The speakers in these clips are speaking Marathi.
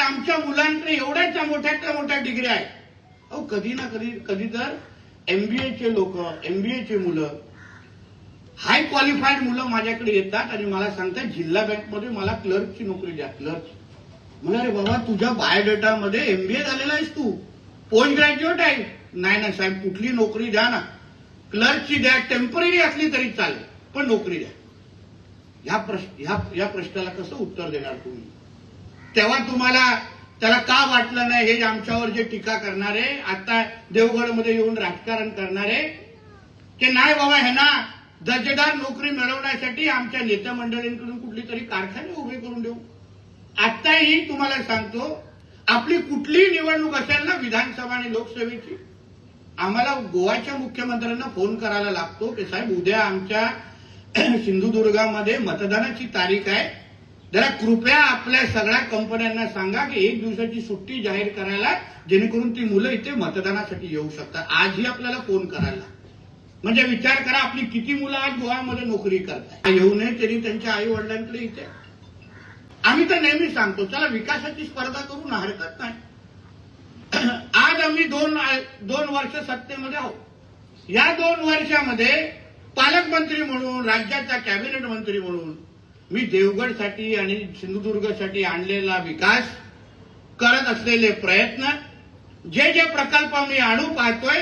आमच्या मुलांकडे एवढ्याच्या मोठ्या डिग्री आहे. अहो कधी ना कधी तर एमबीएचे लोक, एमबीएचे मुलं, हाय क्वालिफाईड मुलं माझ्याकडे येतात आणि मला सांगतात जिल्हा बँकमध्ये मला क्लर्कची नोकरी द्या. क्लर्क म्हणा, अरे बाबा तुझ्या बायोडेटामध्ये एमबीए झालेला आहेस तू, पोस्ट ग्रॅज्युएट आहे. नाही साहेब, कुठली नोकरी द्या ना, क्लर्कची द्या, टेम्पररी असली तरी चालेल, पण नोकरी द्या. या प्रश्नाला कसं उत्तर देणार तुम्ही? तेव्हा तुम्हाला त्याला का वाटलं नाही, हे आमच्यावर जे टीका करणारे, आता देवगडमध्ये येऊन राजकारण करणारे, की नाही बाबा ह्यांना दर्जेदार नोकरी मिळवण्यासाठी आमच्या नेत्या मंडळींकडून कुठली तरी कारखाने उभे करून देऊ. आताही तुम्हाला सांगतो, आपली कुठलीही निवडणूक असेल ना, विधानसभा आणि लोकसभेची, आम्हाला गोव्याच्या मुख्यमंत्र्यांना फोन करायला लागतो की साहेब उद्या आमच्या सिंधुदुर्गामध्ये मतदानाची तारीख आहे, जरा कृपया आपल्या सगळ्या कंपन्यांना सांगा की 1 दिवसाची सुट्टी जाहीर करायला, जेणेकरून ती मुलं इथे मतदानासाठी येऊ शकतात. आजही आपल्याला फोन करायला. म्हणजे विचार करा, आपली किती मुलं आज गोव्यामध्ये नोकरी करतात. येऊ नये तरी त्यांच्या आई वडिलांकडे इथे. आम्ही तर नेहमी सांगतो, चला विकासाची स्पर्धा करू ना, हरकत नाही. आज आम्ही दोन वर्ष सत्तेमध्ये आहोत. या 2 वर्षामध्ये पालकमंत्री म्हणून, राज्याचा कॅबिनेट मंत्री म्हणून मी देवगडसाठी आणि सिंधुदुर्गसाठी आणलेला विकास, करत असलेले प्रयत्न, जे प्रकल्प मी आणू पाहतोय,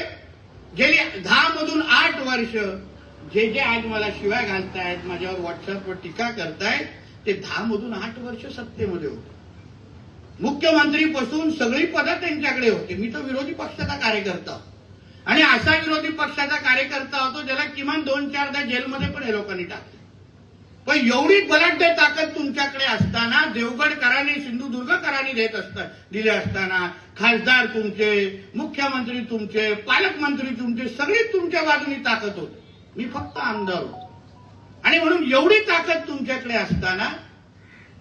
गेली 10 मधून 8 वर्ष जे आज मला शिवाय घालतायत, माझ्यावर व्हॉट्सअपवर टीका करतायत, ते 10 मधून 8 वर्ष सत्तेमध्ये होते. मुख्यमंत्रीपासून सगळी पदं त्यांच्याकडे होती. मी तर विरोधी पक्षाचा कार्यकर्ता होतो आणि असा विरोधी पक्षाचा कार्यकर्ता होतो ज्याला किमान 2-4दा जेलमध्ये पण हे लोकांनी टाकले. पण एवढी बलाढ्य ताकद तुमच्याकडे असताना, देवगडकरांनी, सिंधुदुर्गकरांनी दिले असताना, खासदार तुमचे, मुख्यमंत्री तुमचे, पालकमंत्री तुमचे, सगळी तुमच्या बाजूनी ताकद होती. मी फक्त आमदार होतो. आणि म्हणून एवढी ताकद तुमच्याकडे असताना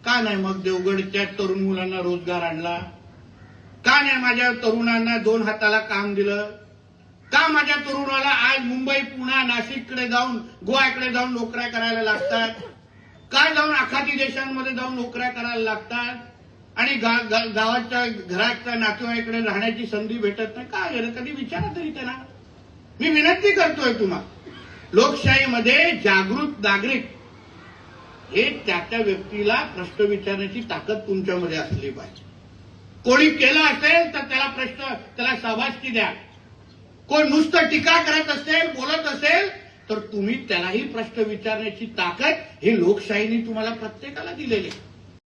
का नाही मग देवगडच्या तरुण मुलांना रोजगार आणला? का नाही माझ्या तरुणांना 2 हाताला काम दिलं? का माझ्या तरुणाला आज मुंबई, पुणे, नाशिककडे जाऊन, गोव्याकडे जाऊन नोकऱ्या करायला लागतात? का जाऊन आखाती देशांमध्ये जाऊन नोकऱ्या करायला लागतात आणि गावाच्या घराच्या नातेवाईकडे राहण्याची संधी भेटत नाही? का कधी विचारा तरी त्यांना. मी विनंती करतोय तुम्हाला, लोकशाहीमध्ये जागृत नागरिक हे त्या व्यक्तीला प्रश्न विचारण्याची ताकद तुमच्यामध्ये असली पाहिजे. कोणी केलं असेल तर त्याला शाबासकी द्या. कोण नुसतं टीका करत असेल, बोलत असेल, तर तुम्ही त्यालाही प्रश्न विचारण्याची ताकद हे लोकशाहीने तुम्हाला प्रत्येकाला दिलेली.